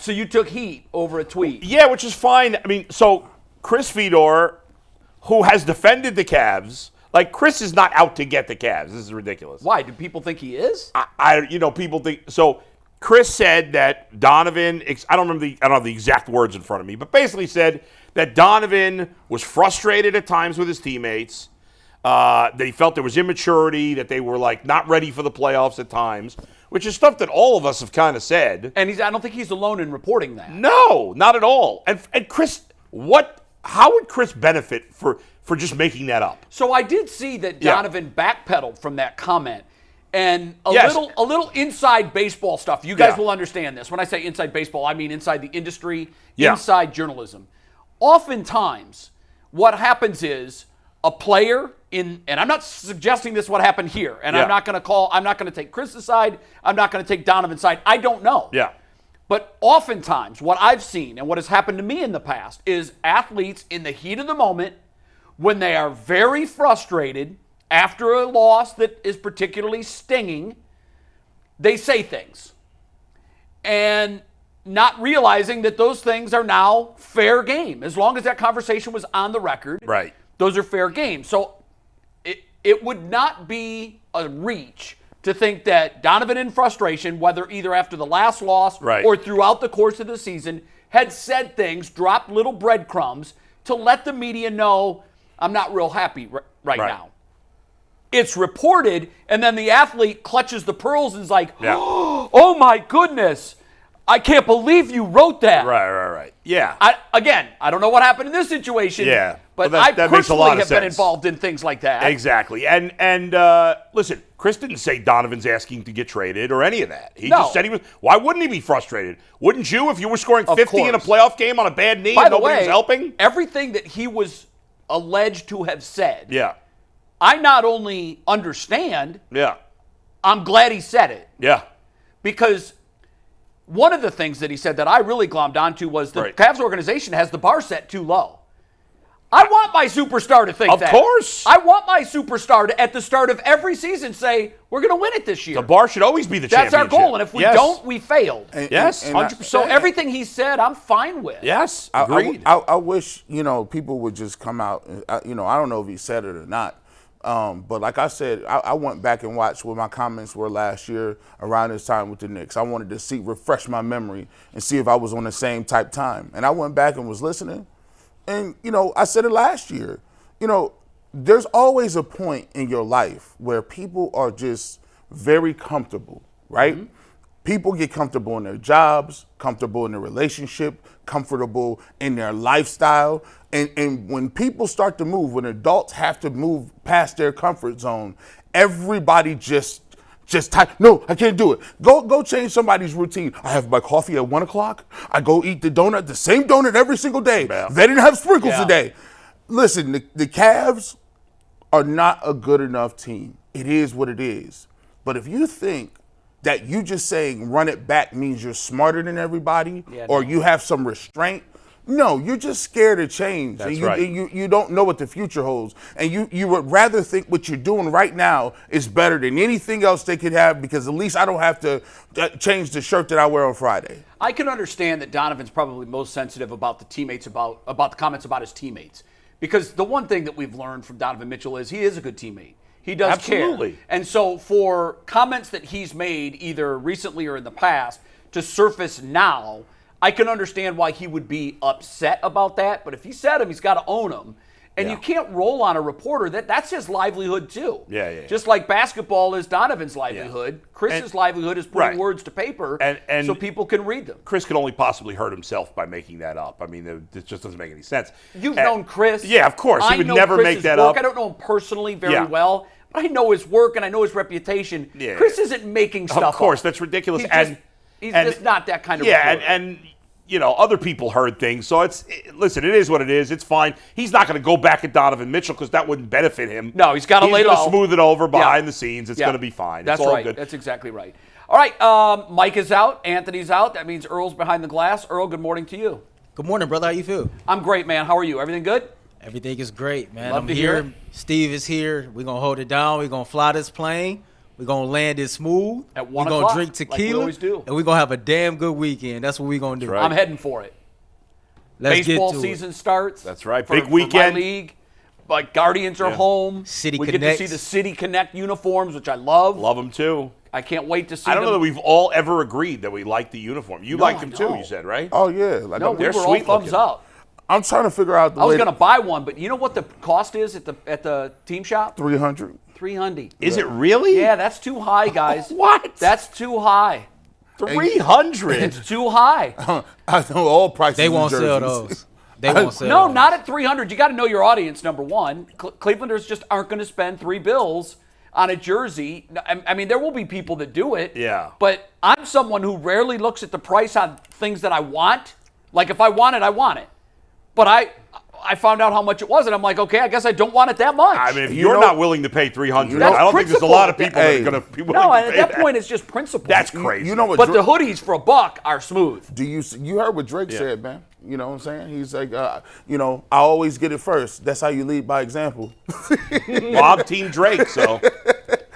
So you took heat over a tweet. Yeah, which is fine. I mean, so Chris Fedor, who has defended the Cavs, like Chris is not out to get the Cavs. This is ridiculous. Why? Do people think he is? People think so. Chris said that Donovan, I don't have the exact words in front of me, but basically said that Donovan was frustrated at times with his teammates, that he felt there was immaturity, that they were like not ready for the playoffs at times, which is stuff that all of us have kind of said. And I don't think he's alone in reporting that. No, not at all. And Chris, how would Chris benefit for just making that up? So I did see that Donovan backpedaled from that comment. And a little inside baseball stuff. You guys will understand this. When I say inside baseball, I mean inside the industry, inside journalism. Oftentimes, what happens is a player and I'm not suggesting this is what happened here, and I'm not going to take Chris's side, I'm not going to take Donovan's side. I don't know. Yeah. But oftentimes, what I've seen and what has happened to me in the past is athletes in the heat of the moment, when they are very frustrated, after a loss that is particularly stinging, they say things. And not realizing that those things are now fair game. As long as that conversation was on the record, right, those are fair game. So it would not be a reach to think that Donovan in frustration, whether either after the last loss or throughout the course of the season, had said things, dropped little breadcrumbs to let the media know, I'm not real happy right now. It's reported, and then the athlete clutches the pearls and is like, oh my goodness, I can't believe you wrote that. Right. Yeah. I don't know what happened in this situation. Yeah. But that I makes a lot personally of have been sense. involved in things like that. Exactly. And listen, Chris didn't say Donovan's asking to get traded or any of that. He just said he was. Why wouldn't he be frustrated? Wouldn't you if you were scoring 50 in a playoff game on a bad knee and nobody was helping? Everything that he was alleged to have said, I not only understand, I'm glad he said it. Yeah. Because one of the things that he said that I really glommed onto was the Cavs organization has the bar set too low. I want my superstar to think that. Of course. I want my superstar to, at the start of every season, say, we're going to win it this year. The bar should always be the championship. That's our goal, and if we don't, we failed. 100%. So everything he said, I'm fine with. Yes, agreed. I wish, people would just come out. I don't know if he said it or not. But like I said, I went back and watched what my comments were last year around this time with the Knicks. I wanted to refresh my memory and see if I was on the same type time. And I went back and was listening. And, I said it last year. There's always a point in your life where people are just very comfortable, right? Mm-hmm. People get comfortable in their jobs, comfortable in their relationship, comfortable in their lifestyle. And when people start to move, when adults have to move past their comfort zone, everybody just no, I can't do it. Go change somebody's routine. I have my coffee at 1 o'clock. I go eat the same donut every single day. Yeah. They didn't have sprinkles today. Listen, the Cavs are not a good enough team. It is what it is. But if you think that you just saying run it back means you're smarter than everybody or you have some restraint, no, you're just scared of change. That's and you don't know what the future holds. And you would rather think what you're doing right now is better than anything else they could have because at least I don't have to change the shirt that I wear on Friday. I can understand that Donovan's probably most sensitive about the teammates, about the comments about his teammates. Because the one thing that we've learned from Donovan Mitchell is he is a good teammate. He does care. And so for comments that he's made either recently or in the past to surface now, I can understand why he would be upset about that, but if he said them, he's got to own them. And you can't roll on a reporter. That's his livelihood, too. Yeah. Just like basketball is Donovan's livelihood, Chris's livelihood is putting words to paper so people can read them. Chris could only possibly hurt himself by making that up. I mean, it just doesn't make any sense. You've known Chris. Yeah, of course. He would never make that up. I don't know him personally very well, but I know his work and I know his reputation. Yeah. Chris isn't making stuff up. Of course, that's ridiculous. He's just not that kind of reporter. and other people heard things. So it is what it is. It's fine. He's not going to go back at Donovan Mitchell because that wouldn't benefit him. No, he's got to lay low. He's going to smooth it over behind the scenes. It's going to be fine. That's it's all right. good. That's exactly right. All right, Mike is out. Anthony's out. That means Earl's behind the glass. Earl, good morning to you. Good morning, brother. How you feel? I'm great, man. How are you? Everything good? Everything is great, man. Love I'm to here. hear it. Steve is here. We're going to hold it down. We're going to fly this plane. We're going to land it smooth. At 1 We're going o'clock, to drink like we tequila. always do. And we're going to have a damn good weekend. That's what we're going to do. right. I'm heading for it. Let's Baseball get to season it. starts. That's right. For Big my weekend. league. Like Guardians are home. City we Connects. get to see the City Connect uniforms, which I love. Love them too. I can't wait to see I don't them. know that we've all ever agreed that we like the uniform. You liked them I too, know. you said, right? Oh yeah, like No, we they're were all sweet thumbs looking. up. I'm trying to figure out the I was way. going to buy one, but you know what the cost is at the team shop? 300. $300. Is it really? Yeah, that's too high, guys. What? That's too high. 300. It's too high. I know all prices. They in won't sell jerseys. those. They won't sell No, those. not at 300. You got to know your audience. Number one, Clevelanders just aren't going to spend $3 on a jersey. I mean, there will be people that do it. Yeah. But I'm someone who rarely looks at the price on things that I want. Like if I want it, I want it. But I found out how much it was, and I'm like, okay, I guess I don't want it that much. I mean, if You you're know- not willing to pay 300, That's I don't think there's a principle. lot of people Hey. that are going to be willing no, to and pay at that point, it's just principle. That's crazy. You know what? But the hoodies for $1 are smooth. Do you heard what Drake said, man? You know what I'm saying? He's like, I always get it first. That's how you lead by example. Well, I'm Team Drake, so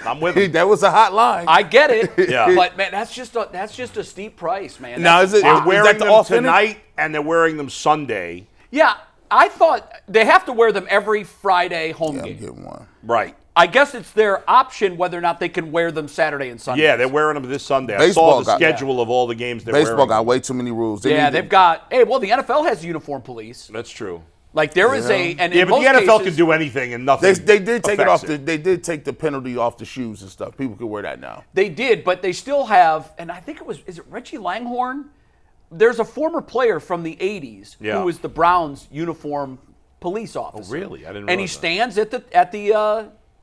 I'm with him. That was a hot line. I get it. Yeah. But man, that's just a steep price, man. Now, That's- is it? They're is wearing that the them authentic? tonight, and they're wearing them Sunday. Yeah, I thought they have to wear them every Friday home Yeah, I'm game. getting one. Right. I guess it's their option whether or not they can wear them Saturday and Sunday. Yeah, they're wearing them this Sunday. I Baseball saw the got- schedule of all the games they're Baseball wearing. got way too many rules. They Yeah, need to- they've got. Hey, well, the NFL has uniform police. That's true. Like there is a. And Yeah, in but the most NFL cases, can do anything and nothing. They did take it affects off. They did take the penalty off the shoes and stuff. People could wear that now. They did, but they still have. And I think it was. Is it Reggie Langhorne? There's a former player from the '80s Yeah. who was the Browns uniform police officer. Oh, really? I didn't And he realize that. stands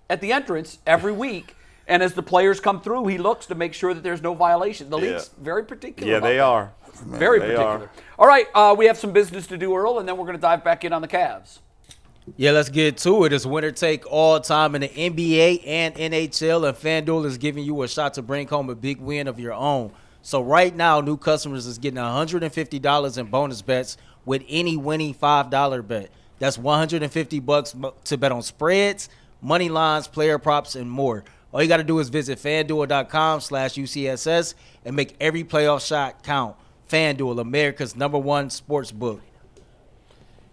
at the entrance every week, and as the players come through, he looks to make sure that there's no violation. The league's very particular. Yeah, about they that. are. Very They particular. are. All right, we have some business to do, Earl, and then we're going to dive back in on the Cavs. Yeah, let's get to it. It's winner take all time in the NBA and NHL, and FanDuel is giving you a shot to bring home a big win of your own. So right now, new customers is getting $150 in bonus bets with any winning $5 bet. That's $150 to bet on spreads, money lines, player props, and more. All you got to do is visit FanDuel.com/UCSS and make every playoff shot count. FanDuel, America's #1 sports book.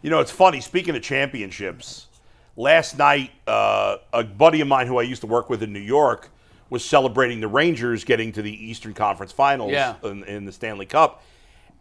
You know, it's funny. Speaking of championships, last night, a buddy of mine who I used to work with in New York was celebrating the Rangers getting to the Eastern Conference Finals in the Stanley Cup,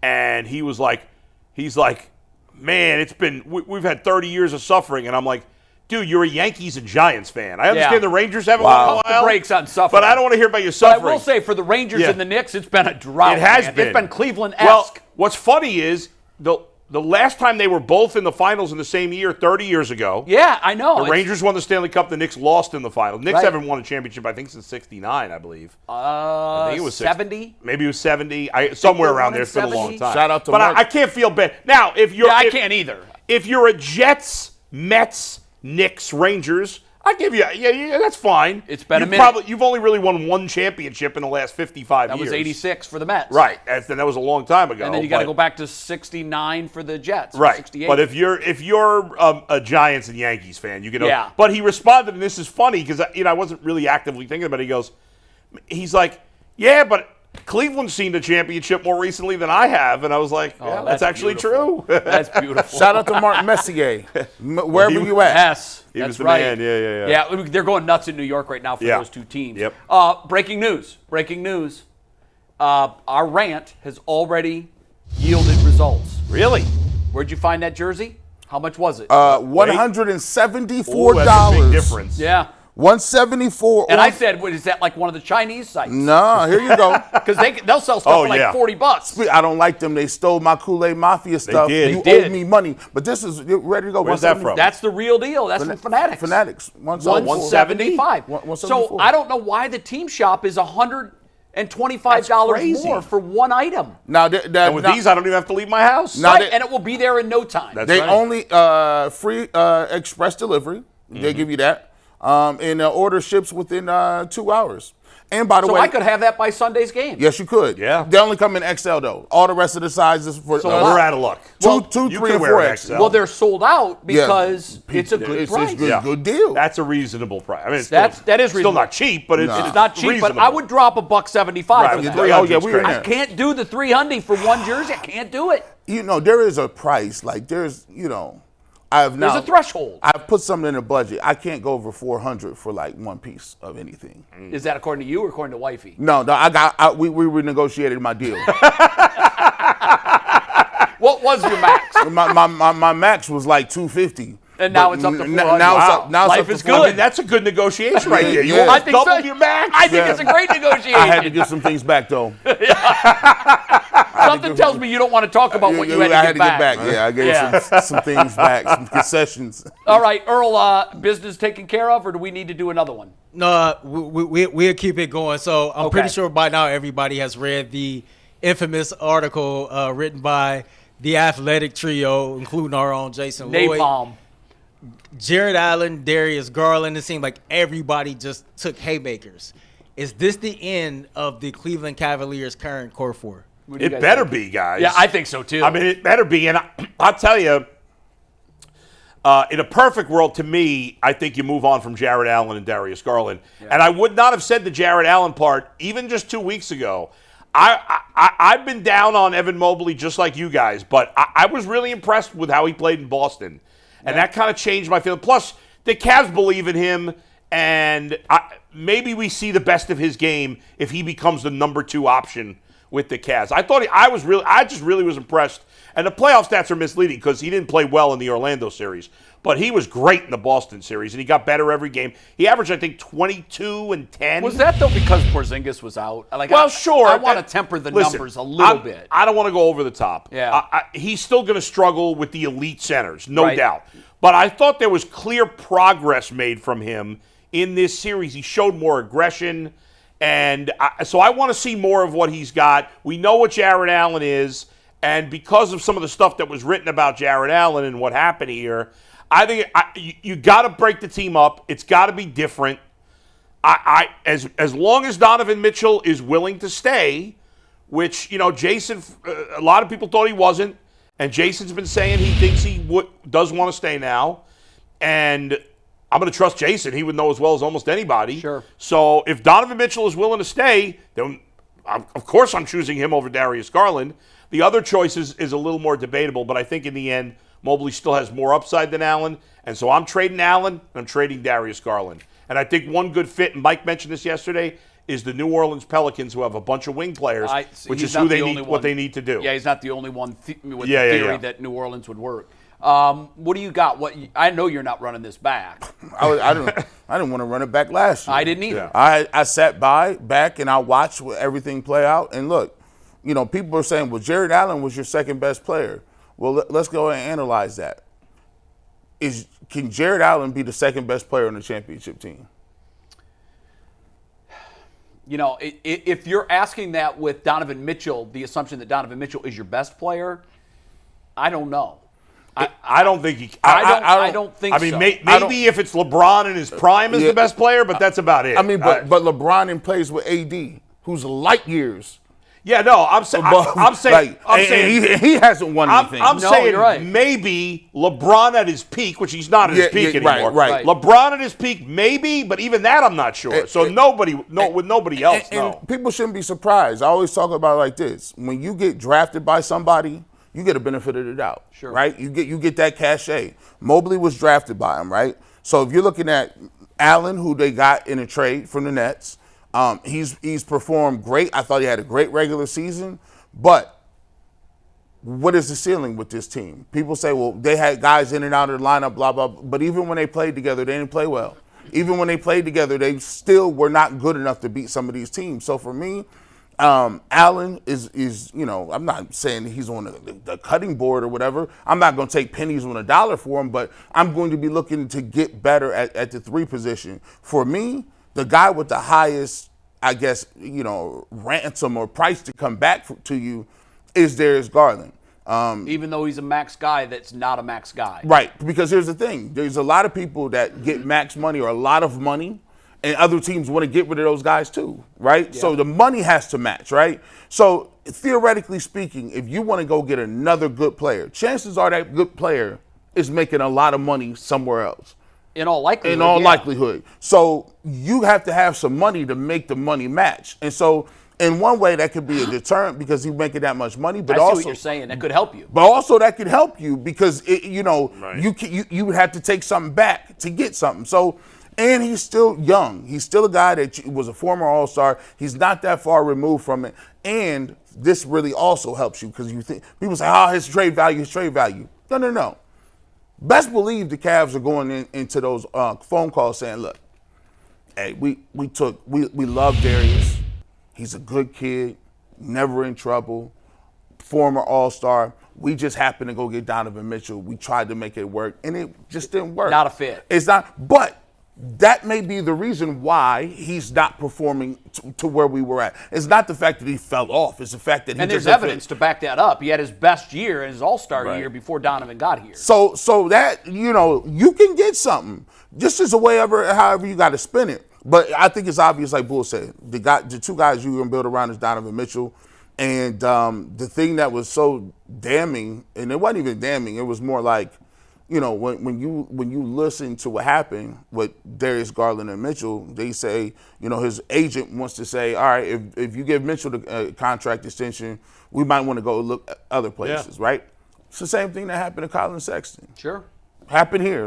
and he's like, man, we've had 30 years of suffering, and I'm like, dude, you're a Yankees and Giants fan. I understand the Rangers haven't won in a Pump the while, brakes on suffering. but I don't want to hear about your But suffering. I will say, for the Rangers Yeah. and the Knicks, it's been a drought. It has man. been. It's been Cleveland-esque. Well, what's funny is the last time they were both in the finals in the same year, 30 years ago. Yeah, I know. The Rangers won the Stanley Cup. The Knicks lost in the final. Knicks Right. haven't won a championship, I think, since '69, I believe. I think it was 70. Maybe it was 70. Somewhere they won around there. in It's been a long 70. time. Shout out to but Mark. I can't feel bad. Now, if you're, Yeah, I if- can't either. If you're a Jets, Mets, Knicks, Rangers, I give you, yeah, that's fine. It's been a You've minute. You've only really won one championship in the last 55 That years. was 86 for the Mets. Right. That was a long time ago. And then you got to but- go back to 69 for the Jets. or Right, 68. but if you're a Giants and Yankees fan, you can. Yeah. But he responded, and this is funny because I wasn't really actively thinking about it. He's like, yeah, but Cleveland's seen the championship more recently than I have, and I was like, yeah, that's actually beautiful. true. That's beautiful. Shout out to Mark Messier, wherever you at. Yes, He was that's the right. man. Yeah. Yeah, they're going nuts in New York right now for Yeah. those two teams. Yep. Breaking news. Our rant has already yielded results. Really? Where'd you find that jersey? How much was it? $174. Ooh, that's a big difference. yeah. 174. And I said, what, is that like one of the Chinese sites? Nah, here you go. Because they'll sell stuff Oh, for like yeah. $40. I don't like them. They stole my Kool-Aid Mafia stuff. did. You They did. owe me money. But this is you're ready to go. Where's that from? That's the real deal. That's from Fanatics. Fanatics. 170? 175. 174. So I don't know why the team shop is $125 crazy. more for one item. Now, And with these, I don't even have to leave my house. Now Right, and it will be there in no time. That's they right. only free express delivery. They give you that. And the order ships within 2 hours. And by the So way, I could have that by Sunday's game. yes, you could. Yeah. They only come in XL though. All the rest of the sizes for We're out of luck. two, You 3, can and wear 4 an XL. XL. Well, they're sold out Yeah. because it's a good It's price. good deal. That's a reasonable price. I mean, That is still reasonable. not cheap, but it's It's not cheap, reasonable. but I would drop $175 Right, for the that. 300 is we're crazy. in I there. can't do the 300 for one jersey. I can't do it. There is a price. Like there's, There's a threshold. I've put something in the budget. I can't go over 400 for like one piece of anything. Is that according to you or according to Wifey? No, we renegotiated my deal. What was your max? my max was like 250. And now But it's up to 400. Now it's Wow. up. Now it's Life up to is 400. good. I mean, that's a good negotiation right there. You Yeah. almost I think doubled so. your max. I think Yeah. it's a great negotiation. I had to get some things back though. Something tells me you don't want to talk about what you had to get back. Yeah, I gave some things back, some concessions. All right, Earl, business taken care of, or do we need to do another one? No, we'll keep it going. So I'm pretty Okay. sure by now everybody has read the infamous article written by the athletic trio, including our own Jason Lloyd. Napalm. Jarrett Allen, Darius Garland. It seemed like everybody just took haymakers. Is this the end of the Cleveland Cavaliers' current core four? What do you It guys better think? be, guys. Yeah, I think so too. I mean, it better be. And I'll tell you, in a perfect world, to me, I think you move on from Jarrett Allen and Darius Garland. Yeah. And I would not have said the Jarrett Allen part even just 2 weeks ago. I've been down on Evan Mobley just like you guys, but I was really impressed with how he played in Boston. And that kind of changed my feeling. Plus, the Cavs believe in him, and maybe we see the best of his game if he becomes the number 2 option with the Cavs. I just really was impressed. And the playoff stats are misleading because he didn't play well in the Orlando series. But he was great in the Boston series, and he got better every game. He averaged, I think, 22 and 10. Was that, though, because Porzingis was out? Sure. I want to temper the numbers a little bit. I don't want to go over the top. Yeah. He's still going to struggle with the elite centers, no Right. doubt. But I thought there was clear progress made from him in this series. He showed more aggression, and so I want to see more of what he's got. We know what Jarrett Allen is, and because of some of the stuff that was written about Jarrett Allen and what happened here, I think you got to break the team up. It's got to be different. As long as Donovan Mitchell is willing to stay, which Jason, a lot of people thought he wasn't, and Jason's been saying he thinks he does want to stay now, and I'm going to trust Jason. He would know as well as almost anybody. Sure. So if Donovan Mitchell is willing to stay, then of course I'm choosing him over Darius Garland. The other choice is a little more debatable, but I think in the end, Mobley still has more upside than Allen, and so I'm trading Allen, and I'm trading Darius Garland. And I think one good fit, and Mike mentioned this yesterday, is the New Orleans Pelicans, who have a bunch of wing players, which is what they need to do. Yeah, he's not the only one with the Yeah, theory that New Orleans would work. What do you got? I know you're not running this back. I didn't want to run it back last year. I didn't either. I sat back and I watched everything play out. And look, people are saying, well, Jarrett Allen was your second best player. Well, let's go and analyze that. Can Jarrett Allen be the second best player on the championship team? If you're asking that with Donovan Mitchell, the assumption that Donovan Mitchell is your best player, I don't know. I don't think he. I don't think so. I mean, maybe if it's LeBron in his prime as the best player, but that's about it. I mean, but LeBron plays with AD, who's light years. Yeah, no, I'm saying he hasn't won anything. I'm saying you're right. maybe LeBron at his peak, which he's not at his peak anymore. Right. LeBron at his peak, maybe, but even that I'm not sure. So with nobody else, no. And people shouldn't be surprised. I always talk about it like this: when you get drafted by somebody, you get a benefit of the doubt. Sure. Right? You get that cachet. Mobley was drafted by him, right? So if you're looking at Allen, who they got in a trade from the Nets. He's performed great. I thought he had a great regular season, but what is the ceiling with this team? People say, well, they had guys in and out of the lineup, blah, blah, blah. But even when they played together, they didn't play well. Even when they played together, they still were not good enough to beat some of these teams. So for me, Allen is I'm not saying he's on the cutting board or whatever. I'm not going to take pennies on a dollar for him, but I'm going to be looking to get better at the 3 position. For me, the guy with the highest, I guess, ransom or price to come back to you is Darius Garland. Even though he's a max guy, that's not a max guy. Right, because here's the thing. There's a lot of people that get max money or a lot of money, and other teams want to get rid of those guys too, right? So the money has to match, right? So theoretically speaking, if you want to go get another good player, chances are that good player is making a lot of money somewhere else. In all likelihood. In all likelihood. So you have to have some money to make the money match. And so in one way that could be a deterrent because you're making that much money, but I see also what you're saying. That could help you. But also that could help you because you would have to take something back to get something. So, and he's still young. He's still a guy that was a former All-Star. He's not that far removed from it. And this really also helps you because you think people say, "Oh, his trade value." No. Best believe the Cavs are going into those phone calls saying, "Look, hey, we love Darius. He's a good kid, never in trouble, former All-Star. We just happened to go get Donovan Mitchell. We tried to make it work, and it just didn't work. Not a fit. It's not, but that may be the reason why he's not performing to where we were at. It's not the fact that he fell off. It's the fact that he and just there's evidence to back that up. He had his best year, his All-Star year before Donovan got here. So that, you can get something just as a way however you got to spin it. But I think it's obvious, like Bull said, the two guys you're going to build around is Donovan Mitchell. And the thing that was so damning, and it wasn't even damning, it was more like, when you listen to what happened with Darius Garland and Mitchell, they say, his agent wants to say, all right, if you give Mitchell the contract extension, we might want to go look at other places, right? It's the same thing that happened to Colin Sexton. Sure. Happened here.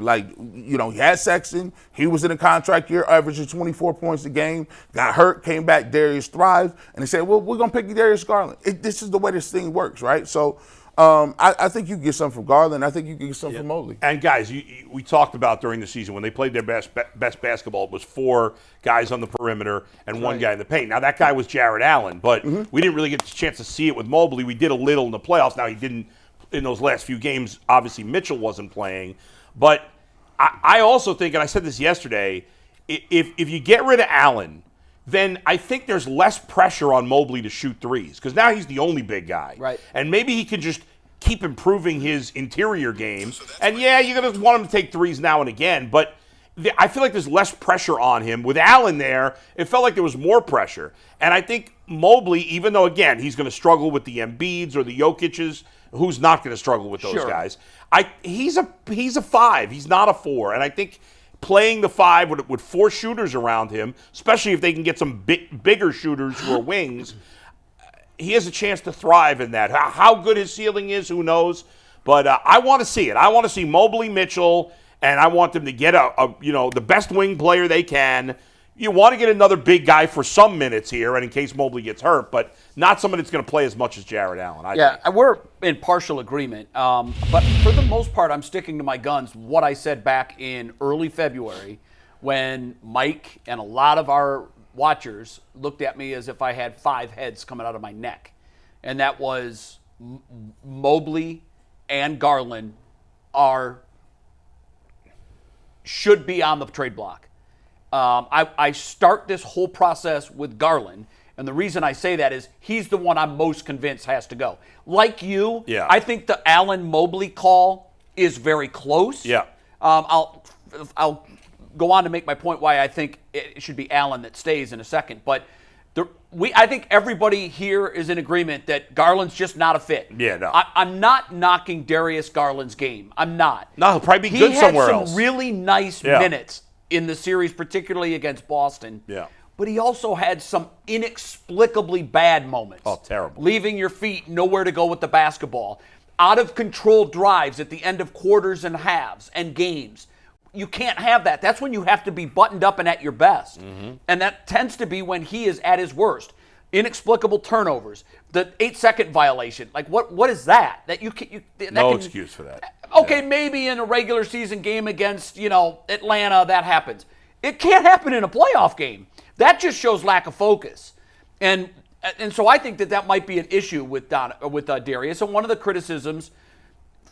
He had Sexton. He was in a contract year, averaging 24 points a game, got hurt, came back, Darius thrived, and they said, well, we're going to pick Darius Garland. This is the way this thing works, right? So I think you can get something from Garland. I think you can get something from Mobley. And guys, we talked about during the season when they played their best basketball, it was 4 guys on the perimeter and 1 guy in the paint. Now, that guy was Jarrett Allen, but we didn't really get the chance to see it with Mobley. We did a little in the playoffs. Now, he didn't in those last few games. Obviously, Mitchell wasn't playing. But I also think, and I said this yesterday, if you get rid of Allen, then I think there's less pressure on Mobley to shoot threes because now he's the only big guy. Right. And maybe he can just keep improving his interior game. And, you're going to want him to take threes now and again, but I feel like there's less pressure on him. With Allen there, it felt like there was more pressure. And I think Mobley, even though, again, he's going to struggle with the Embiids or the Jokic's, who's not going to struggle with those guys, he's a 5. He's not a 4. And I think playing the 5 with 4 shooters around him, especially if they can get some bigger shooters who are wings, he has a chance to thrive in that. How good his ceiling is, who knows? But I want to see it. I want to see Mobley, Mitchell, and I want them to get the best wing player they can. You want to get another big guy for some minutes here, and in case Mobley gets hurt, but not someone that's going to play as much as Jarrett Allen. I think. We're in partial agreement. But for the most part, I'm sticking to my guns. What I said back in early February when Mike and a lot of our watchers looked at me as if I had 5 heads coming out of my neck. And that was Mobley and Garland should be on the trade block. I start this whole process with Garland, and the reason I say that is he's the one I'm most convinced has to go. Like you, I think the Allen-Mobley call is very close. Yeah. I'll go on to make my point why I think it should be Allen that stays in a second, but I think everybody here is in agreement that Garland's just not a fit. Yeah, no. I'm not knocking Darius Garland's game. I'm not. No, he'll probably be good somewhere else. He had some really nice minutes in the series, particularly against Boston. Yeah. But he also had some inexplicably bad moments. Oh, terrible. Leaving your feet, nowhere to go with the basketball. Out of control drives at the end of quarters and halves and games. You can't have that. That's when you have to be buttoned up and at your best. Mm-hmm. And that tends to be when he is at his worst. Inexplicable turnovers, the 8-second violation. Like what is that? No excuse for that. Okay, maybe in a regular season game against, Atlanta, that happens. It can't happen in a playoff game. That just shows lack of focus. And so I think that might be an issue with Darius. And one of the criticisms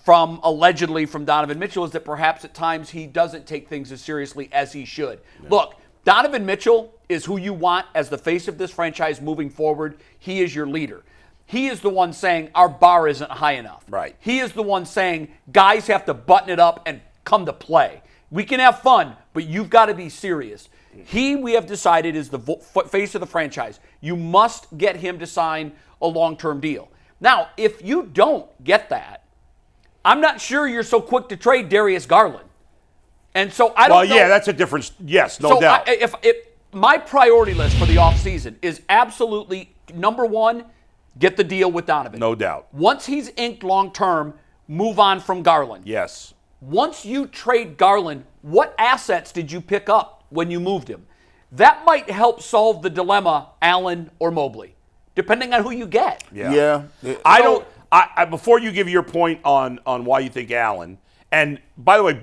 allegedly from Donovan Mitchell is that perhaps at times he doesn't take things as seriously as he should. Yeah. Look, Donovan Mitchell is who you want as the face of this franchise moving forward. He is your leader. He is the one saying our bar isn't high enough. Right. He is the one saying guys have to button it up and come to play. We can have fun, but you've got to be serious. We have decided, is the face of the franchise. You must get him to sign a long-term deal. Now, if you don't get that, I'm not sure you're so quick to trade Darius Garland. And so I don't know. Well, yeah, that's a difference. Yes, no doubt. If my priority list for the offseason is absolutely, number one, get the deal with Donovan. No doubt. Once he's inked long-term, move on from Garland. Yes. Once you trade Garland, what assets did you pick up when you moved him? That might help solve the dilemma, Allen or Mobley, depending on who you get. Yeah. Before you give your point on why you think Allen, and by the way,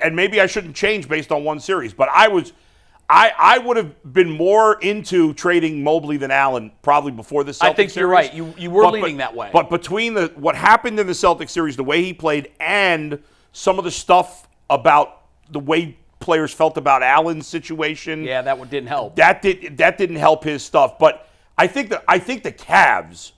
and maybe I shouldn't change based on one series, but I would have been more into trading Mobley than Allen probably before the Celtics series. I think you're right. You were leaning that way. But between what happened in the Celtics series, the way he played, and some of the stuff about the way players felt about Allen's situation, yeah, that one didn't help. That didn't help his stuff. But I think the Cavs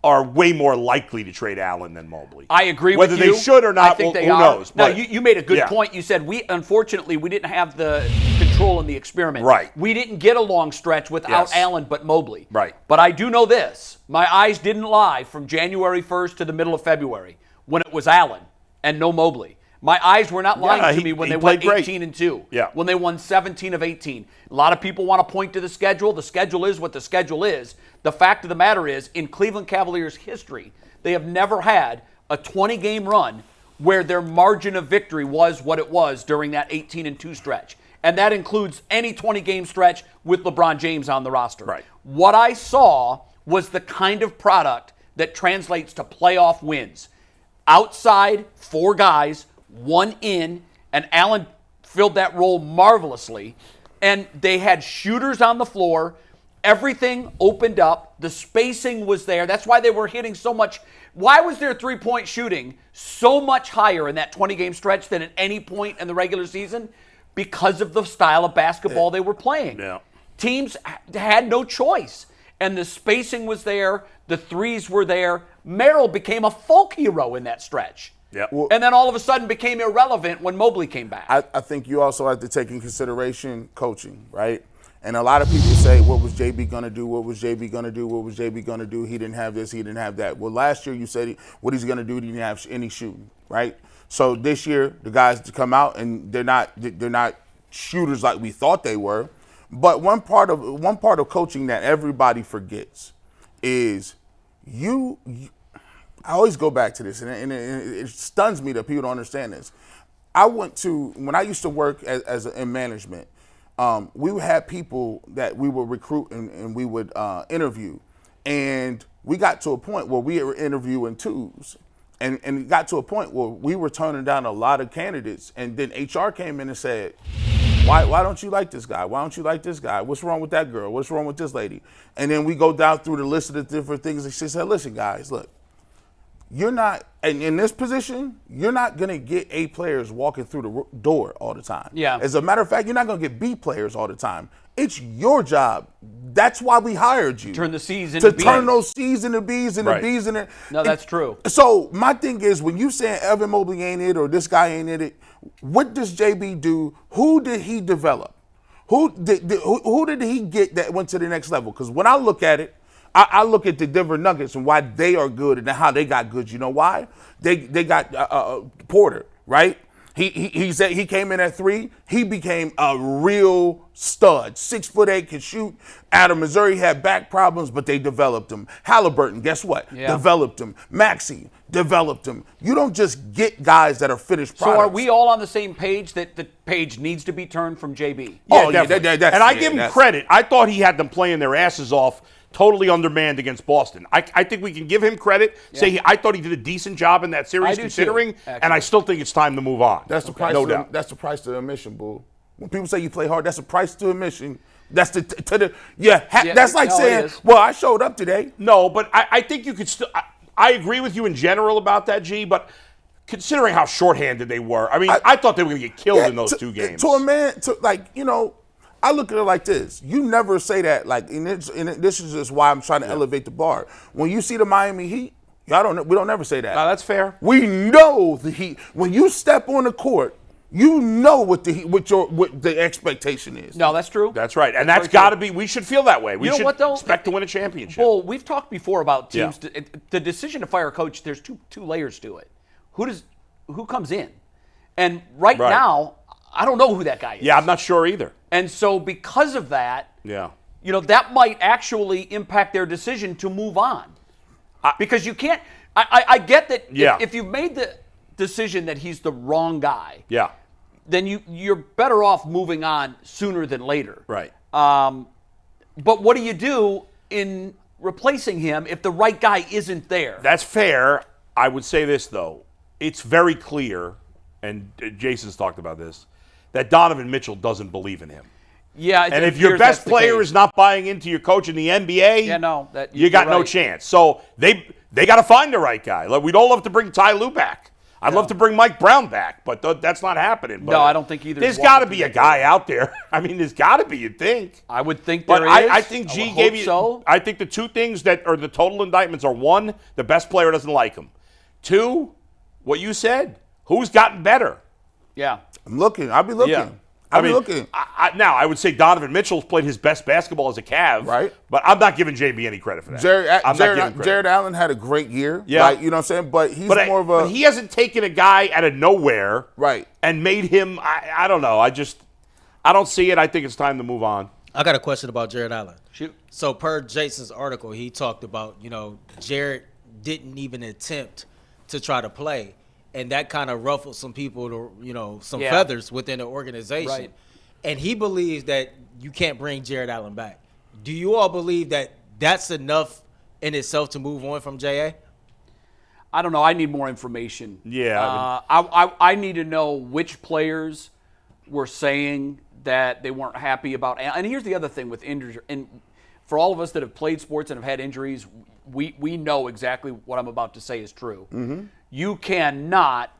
are way more likely to trade Allen than Mobley. I agree with you. Whether they should or not, I think who they are. knows? Now, But, you made a good point. You said, unfortunately, we didn't have the control in the experiment. Right. We didn't get a long stretch without Allen but Mobley. Right. But I do know this. My eyes didn't lie from January 1st to the middle of February when it was Allen and no Mobley. My eyes were not lying to me when they went 18-2. Yeah. When they won 17 of 18. A lot of people want to point to the schedule. The schedule is what the schedule is. The fact of the matter is, in Cleveland Cavaliers history, they have never had a 20-game run where their margin of victory was what it was during that 18-2 stretch. And that includes any 20-game stretch with LeBron James on the roster. Right. What I saw was the kind of product that translates to playoff wins. Outside, 4 guys, 1 in, and Allen filled that role marvelously. And they had shooters on the floor. Everything opened up. The spacing was there. That's why they were hitting so much. Why was their three-point shooting so much higher in that 20-game stretch than at any point in the regular season? Because of the style of basketball they were playing. Yeah. Teams had no choice. And the spacing was there. The threes were there. Merrill became a folk hero in that stretch. Yeah. And then all of a sudden became irrelevant when Mobley came back. I think you also have to take in consideration coaching, right? And a lot of people say, what was JB going to do? What was JB going to do? What was JB going to do? He didn't have this. He didn't have that. Well, last year you said what he's going to do. He didn't have any shooting, right? So this year the guys come out and they're not shooters like we thought they were. But one part of coaching that everybody forgets is I always go back to this, and it stuns me that people don't understand this. When I used to work in management, we would have people that we would recruit and we would interview. And we got to a point where we were interviewing twos. And it got to a point where we were turning down a lot of candidates. And then HR came in and said, why don't you like this guy? Why don't you like this guy? What's wrong with that girl? What's wrong with this lady? And then we go down through the list of the different things. And she said, listen, guys, look. You're not, and in this position, you're not going to get A players walking through the door all the time. Yeah. As a matter of fact, you're not going to get B players all the time. It's your job. That's why we hired you. Turn the C's into B's. To turn those C's into B's and the B's into. No, that's true. So my thing is, when you saying Evan Mobley ain't it or this guy ain't it, what does JB do? Who did he develop? Who did he get that went to the next level? Because when I look at it, I look at the Denver Nuggets and why they are good and how they got good. You know why? They got Porter, right? He came in at 3. He became a real stud. 6'8", can shoot. Out of Missouri, had back problems, but they developed him. Halliburton, guess what? Yeah. Developed him. Maxey developed him. You don't just get guys that are finished products. So are we all on the same page that the page needs to be turned from JB? Yeah, definitely. And I give him credit. I thought he had them playing their asses off. Totally undermanned against Boston. I think we can give him credit. Yeah. I thought he did a decent job in that series, considering, and I still think it's time to move on. That's the price. No doubt. That's the price to admission, boo. When people say you play hard, that's the price to admission. That's that's like saying, well, I showed up today. No, but I think you could still. I agree with you in general about that, G. But considering how shorthanded they were, I mean, I thought they were going to get killed in those 2 games. To a man, I look at it like this. You never say that, and this is just why I'm trying to elevate the bar. When you see the Miami Heat, we don't never say that. No, that's fair. We know the Heat. When you step on the court you know what the expectation is. No, that's true. That's right. And that's got to be, we should feel that way. We should expect to win a championship. Well, we've talked before about teams. Yeah. The decision to fire a coach, there's two layers to it. Who comes in? And right now, I don't know who that guy is. Yeah, I'm not sure either. And so because of that, that might actually impact their decision to move on. Because you can't, I get that if you've made the decision that he's the wrong guy, then you're better off moving on sooner than later. Right. But what do you do in replacing him if the right guy isn't there? That's fair. I would say this, though. It's very clear, and Jason's talked about this, that Donovan Mitchell doesn't believe in him. Yeah, and if your best player is not buying into your coach in the NBA, you got no chance. So they got to find the right guy. Like, we'd all love to bring Ty Lue back. I'd love to bring Mike Brown back, but that's not happening. But no, I don't think either. There's got to be a guy out there. I mean, there's got to be, you'd think. I would think there is. I think G gave you. So. I think the two things that are the total indictments are, one, the best player doesn't like him. Two, what you said. Who's gotten better? Yeah. I'm looking. I'll be looking. Yeah. I'll be looking. Now, I would say Donovan Mitchell's played his best basketball as a Cav. Right. But I'm not giving JB any credit for that. Jarrett Allen had a great year. Yeah. Like, you know what I'm saying? But he's more of a. But he hasn't taken a guy out of nowhere. Right. And made him, I don't know. I don't see it. I think it's time to move on. I got a question about Jarrett Allen. Shoot. So per Jason's article, he talked about, Jarrett didn't even attempt to try to play. And that kind of ruffled some people, some feathers within the organization. Right. And he believes that you can't bring Jarrett Allen back. Do you all believe that that's enough in itself to move on from J.A.? I don't know. I need more information. Yeah. I need to know which players were saying that they weren't happy about. And here's the other thing with injuries. And for all of us that have played sports and have had injuries, we know exactly what I'm about to say is true. Mm-hmm. You cannot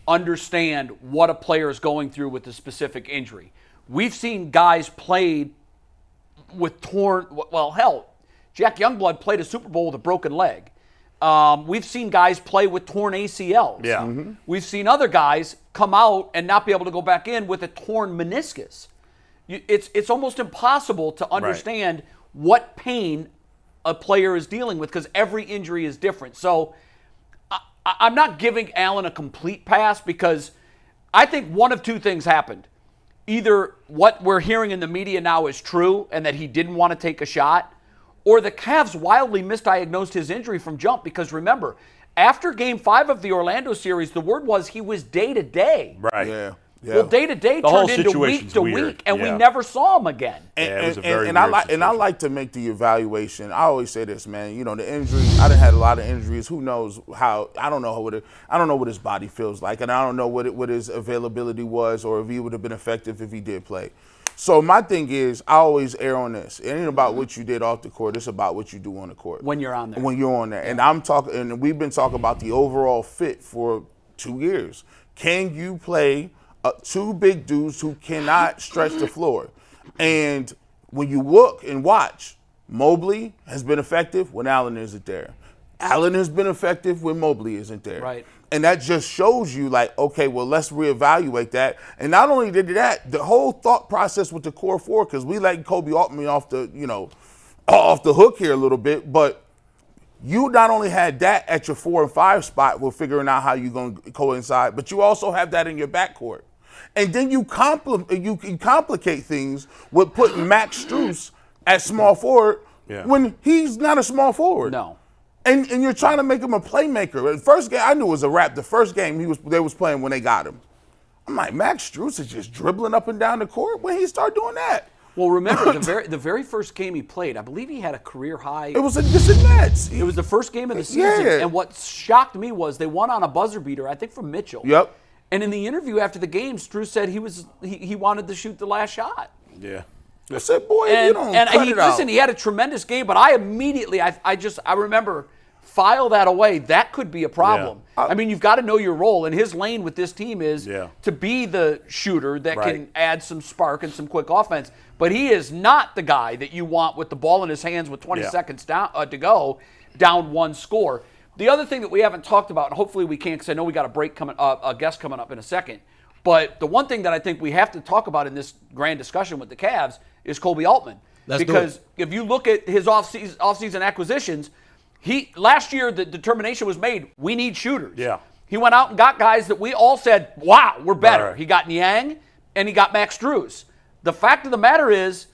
understand what a player is going through with a specific injury. We've seen guys played with torn, well, hell, Jack Youngblood played a Super Bowl with a broken leg. We've seen guys play with torn ACLs. Yeah. Mm-hmm. We've seen other guys come out and not be able to go back in with a torn meniscus. It's almost impossible to understand what pain a player is dealing with because every injury is different. So I'm not giving Allen a complete pass because I think one of two things happened. Either what we're hearing in the media now is true and that he didn't want to take a shot, or the Cavs wildly misdiagnosed his injury from jump because remember, after Game 5 of the Orlando series, the word was he was day-to-day. Right. Yeah. Well, day-to-day turned into week-to-week, and we never saw him again. And I like to make the evaluation. I always say this, man. The injuries. I done had a lot of injuries. Who knows how? I don't know what his body feels like, and I don't know what his availability was, or if he would have been effective if he did play. So my thing is, I always err on this. It ain't about what you did off the court. It's about what you do on the court. When you're on there. When you're on there. And I'm talking, and we've been talking about the overall fit for 2 years. Can you play two big dudes who cannot stretch the floor? And when you look and watch, Mobley has been effective when Allen isn't there. Allen has been effective when Mobley isn't there. Right. And that just shows you, like, okay, well, let's reevaluate that. And not only did that, the whole thought process with the core four, because we let Kobe Altman off the hook here a little bit, but you not only had that at your 4 and 5 spot, we're figuring out how you're going to coincide, but you also have that in your backcourt. And then you complicate things with putting Max Strus at small forward when he's not a small forward. No. And you're trying to make him a playmaker. The first game, I knew it was a wrap. The first game they was playing when they got him. I'm like, Max Strus is just dribbling up and down the court. When he started doing that? Well, remember, the very first game he played, I believe he had a career high. It was against the Nets. It was the first game of the season. Yeah. And what shocked me was they won on a buzzer beater, I think from Mitchell. Yep. And in the interview after the game, Strus said he wanted to shoot the last shot. Yeah. I said, boy, if you don't cut it out. Listen, he had a tremendous game, but I immediately, I remember, file that away. That could be a problem. Yeah. I mean, you've got to know your role, and his lane with this team is to be the shooter that can add some spark and some quick offense. But he is not the guy that you want with the ball in his hands with 20 seconds to go, down one score. The other thing that we haven't talked about, and hopefully we can, because I know we got a guest coming up in a second. But the one thing that I think we have to talk about in this grand discussion with the Cavs is Kobe Altman. Because if you look at his offseason acquisitions, last year the determination was made, we need shooters. Yeah. He went out and got guys that we all said, wow, we're better. Right. He got Niang and he got Max Strus. The fact of the matter is,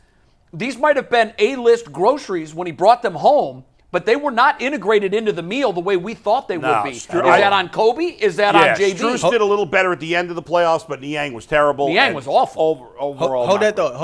these might have been A-list groceries when he brought them home, but they were not integrated into the meal the way we thought they would be. Is that on Kobe? Is that on JB? Strus did a little better at the end of the playoffs, but Niang was terrible. Niang was awful. Overall. Hold that thought.